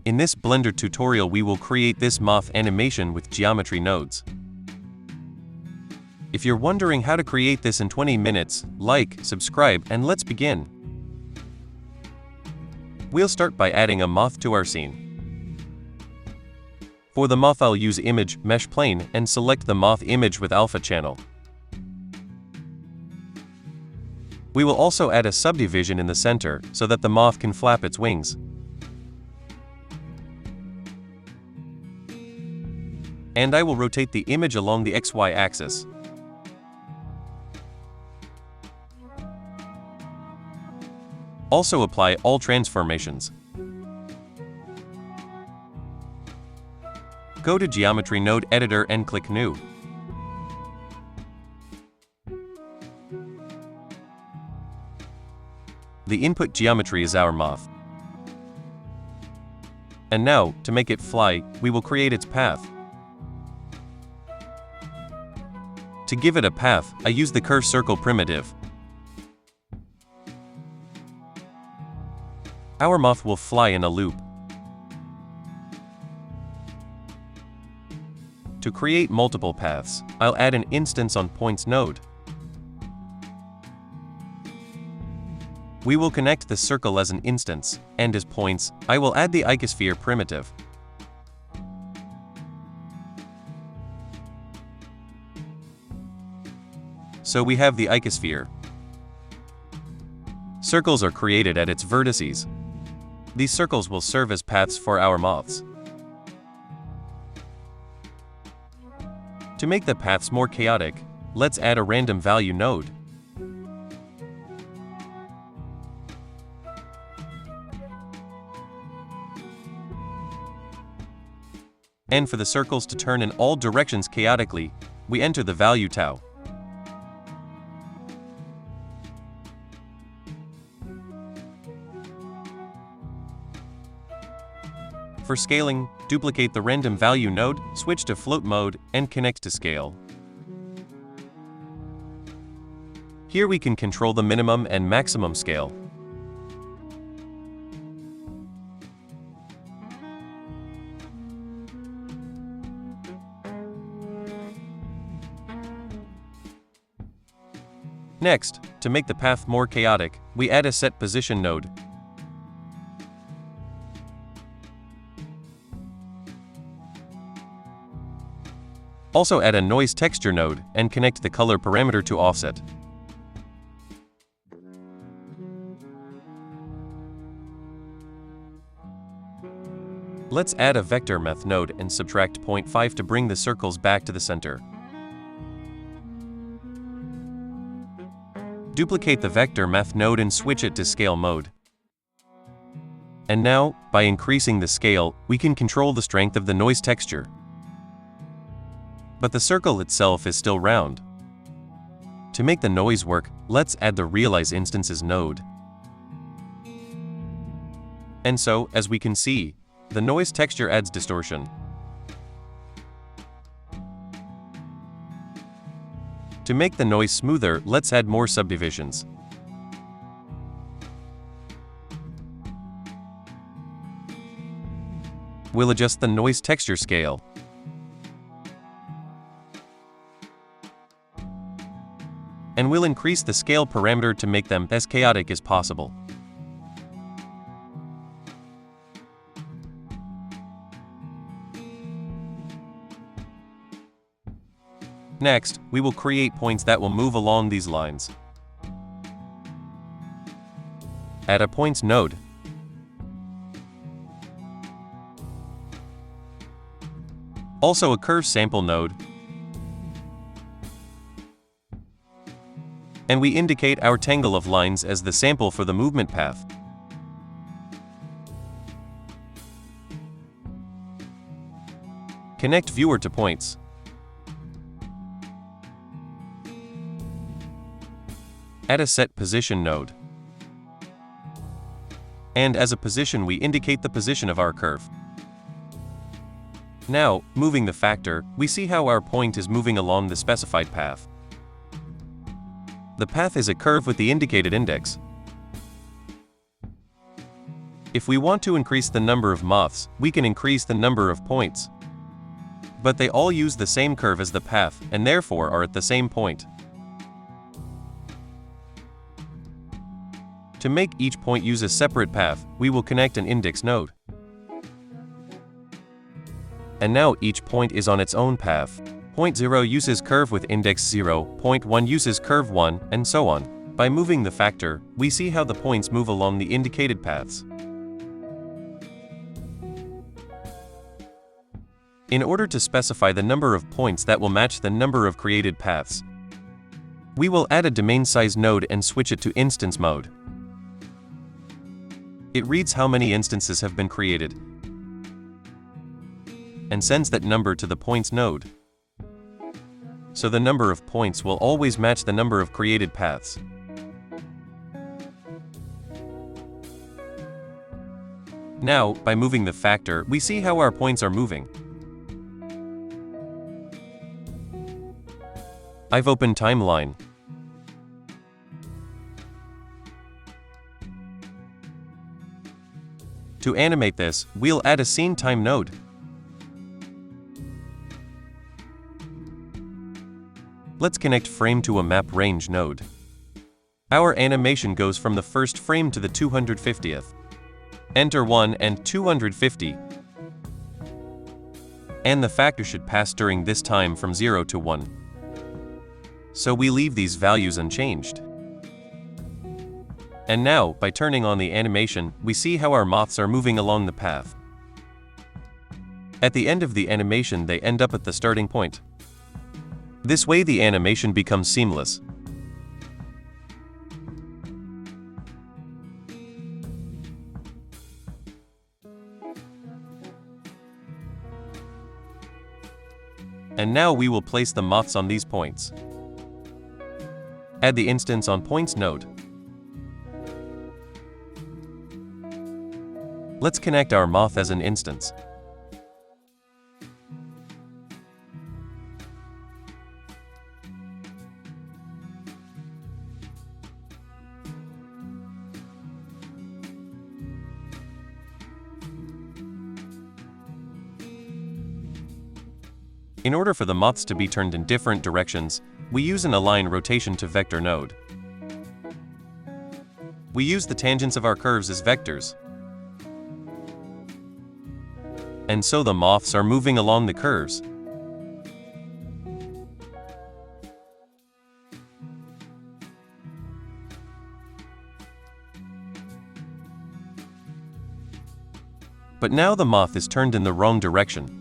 In this Blender tutorial we will create this moth animation with geometry nodes. If you're wondering how to create this in 20 minutes, like, subscribe, and let's begin. We'll start by adding a moth to our scene. For the moth I'll use Image Mesh Plane and select the moth image with alpha channel. We will also add a subdivision in the center so that the moth can flap its wings. And I will rotate the image along the XY axis. Also apply all transformations. Go to Geometry Node Editor and click New. The input geometry is our moth. And now, to make it fly, we will create its path. To give it a path, I use the curve circle primitive. Our moth will fly in a loop. To create multiple paths, I'll add an instance on points node. We will connect the circle as an instance, and as points, I will add the icosphere primitive. So we have the icosphere. Circles are created at its vertices. These circles will serve as paths for our moths. To make the paths more chaotic, let's add a random value node. And for the circles to turn in all directions chaotically, we enter the value tau. For scaling, duplicate the random value node, switch to float mode, and connect to scale. Here we can control the minimum and maximum scale. Next, to make the path more chaotic, we add a set position node. Also add a noise texture node and connect the color parameter to offset. Let's add a vector math node and subtract 0.5 to bring the circles back to the center. Duplicate the vector math node and switch it to scale mode. And now, by increasing the scale, we can control the strength of the noise texture. But the circle itself is still round. To make the noise work, let's add the Realize Instances node. And so, as we can see, the noise texture adds distortion. To make the noise smoother, let's add more subdivisions. We'll adjust the noise texture scale. And we'll increase the scale parameter to make them as chaotic as possible. Next, we will create points that will move along these lines. Add a points node. Also a curve sample node. And we indicate our tangle of lines as the sample for the movement path. Connect viewer to points. Add a set position node. And as a position we indicate the position of our curve. Now, moving the factor, we see how our point is moving along the specified path. The path is a curve with the indicated index. If we want to increase the number of moths, we can increase the number of points. But they all use the same curve as the path, and therefore are at the same point. To make each point use a separate path, we will connect an index node. And now each point is on its own path. Point 0 uses curve with index 0, point 1 uses curve 1, and so on. By moving the factor, we see how the points move along the indicated paths. In order to specify the number of points that will match the number of created paths, we will add a domain size node and switch it to instance mode. It reads how many instances have been created and sends that number to the points node. So the number of points will always match the number of created paths. Now, by moving the factor, we see how our points are moving. I've opened Timeline. To animate this, we'll add a scene time node. Let's connect frame to a map range node. Our animation goes from the first frame to the 250th. Enter 1 and 250. And the factor should pass during this time from 0 to 1. So we leave these values unchanged. And now, by turning on the animation, we see how our moths are moving along the path. At the end of the animation, they end up at the starting point. This way the animation becomes seamless. And now we will place the moths on these points. Add the instance on points node. Let's connect our moth as an instance. In order for the moths to be turned in different directions, we use an align rotation to vector node. We use the tangents of our curves as vectors. And so the moths are moving along the curves. But now the moth is turned in the wrong direction.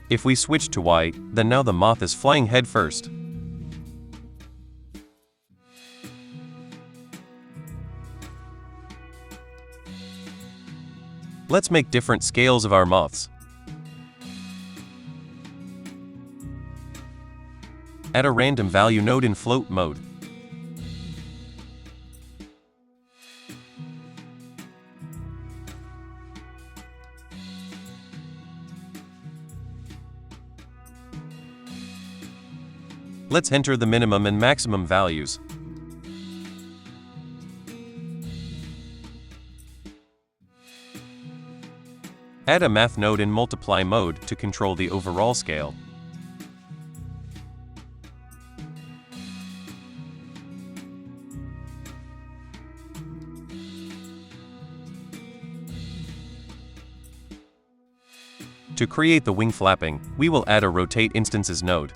If we switch to Y, then now the moth is flying head first. Let's make different scales of our moths. Add a random value node in float mode. Let's enter the minimum and maximum values. Add a math node in multiply mode to control the overall scale. To create the wing flapping, we will add a rotate instances node.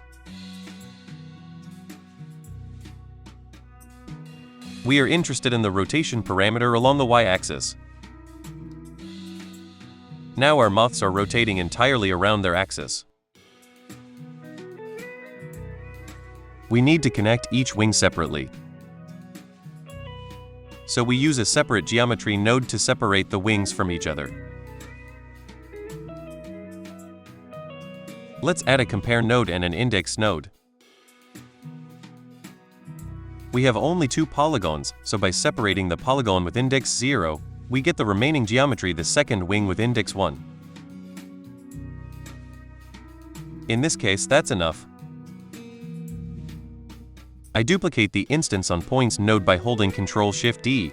We are interested in the rotation parameter along the y-axis. Now our moths are rotating entirely around their axis. We need to connect each wing separately. So we use a separate geometry node to separate the wings from each other. Let's add a compare node and an index node. We have only 2 polygons, so by separating the polygon with index 0, we get the remaining geometry the second wing with index 1. In this case, that's enough. I duplicate the instance on points node by holding Ctrl-Shift-D.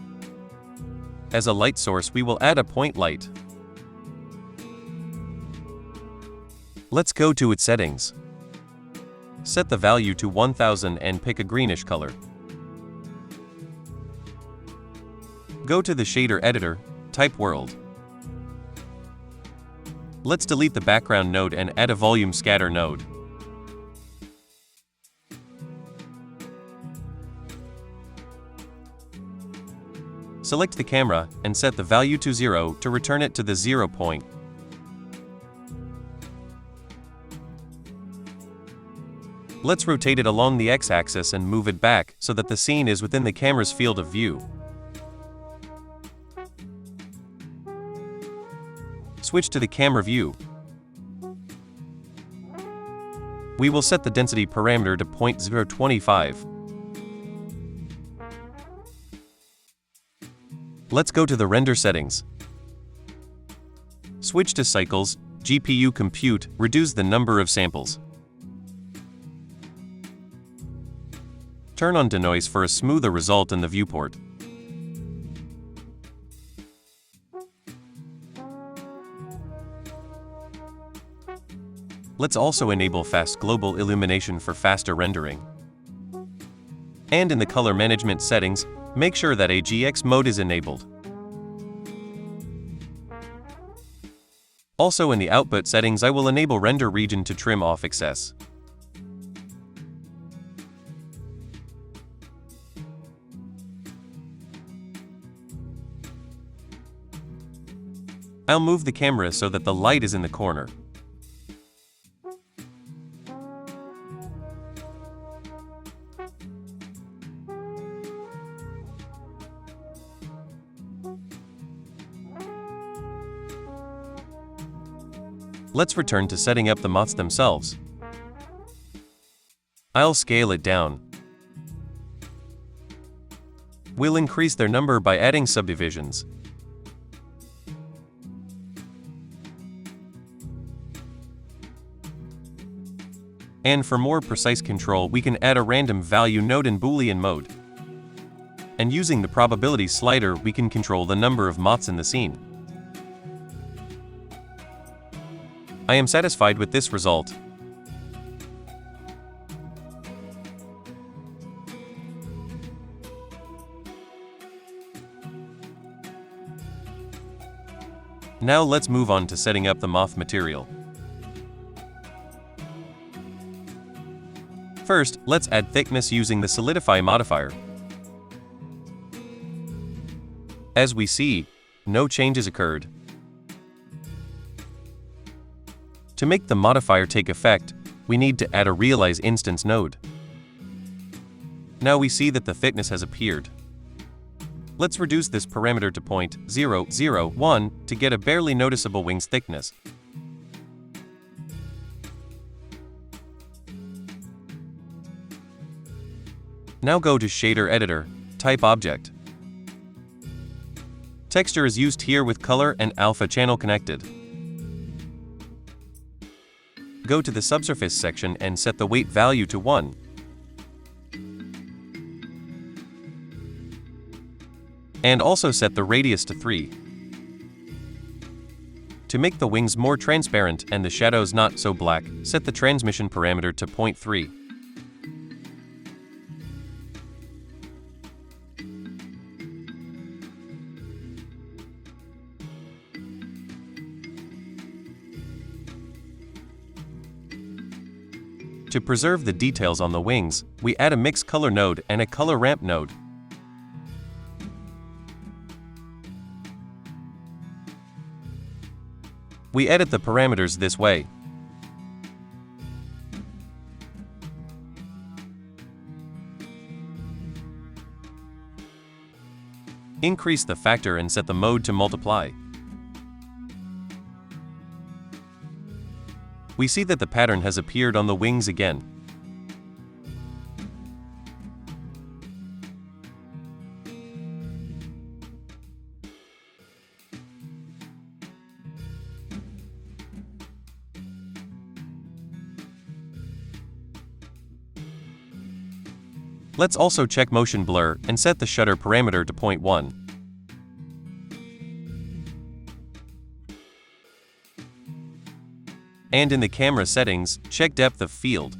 As a light source, we will add a point light. Let's go to its settings. Set the value to 1000 and pick a greenish color. Go to the shader editor, type World. Let's delete the background node and add a volume scatter node. Select the camera and set the value to 0 to return it to the 0 point. Let's rotate it along the x-axis and move it back so that the scene is within the camera's field of view. Switch to the camera view. We will set the density parameter to 0.025. Let's go to the render settings. Switch to cycles, GPU compute, reduce the number of samples. Turn on denoise for a smoother result in the viewport. Let's also enable fast global illumination for faster rendering. And in the color management settings, make sure that AGX mode is enabled. Also in the output settings, I will enable render region to trim off excess. I'll move the camera so that the light is in the corner. Let's return to setting up the moths themselves. I'll scale it down. We'll increase their number by adding subdivisions. And for more precise control, we can add a random value node in Boolean mode. And using the probability slider, we can control the number of moths in the scene. I am satisfied with this result. Now let's move on to setting up the moth material. First, let's add thickness using the solidify modifier. As we see, no changes occurred. To make the modifier take effect, we need to add a realize instance node. Now we see that the thickness has appeared. Let's reduce this parameter to 0.001 to get a barely noticeable wings thickness. Now go to shader editor, type object. Texture is used here with color and alpha channel connected. Go to the subsurface section and set the weight value to 1. And also set the radius to 3. To make the wings more transparent and the shadows not so black, set the transmission parameter to 0.3. To preserve the details on the wings, we add a mix color node and a color ramp node. We edit the parameters this way. Increase the factor and set the mode to multiply. We see that the pattern has appeared on the wings again. Let's also check motion blur and set the shutter parameter to 0.1. And in the camera settings, check depth of field.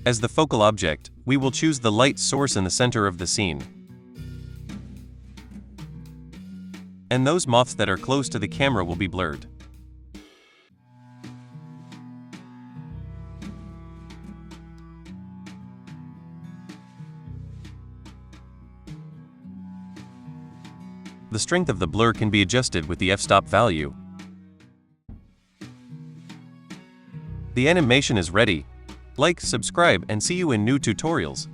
As the focal object, we will choose the light source in the center of the scene. And those moths that are close to the camera will be blurred. The strength of the blur can be adjusted with the f-stop value. The animation is ready. Like, subscribe, and see you in new tutorials.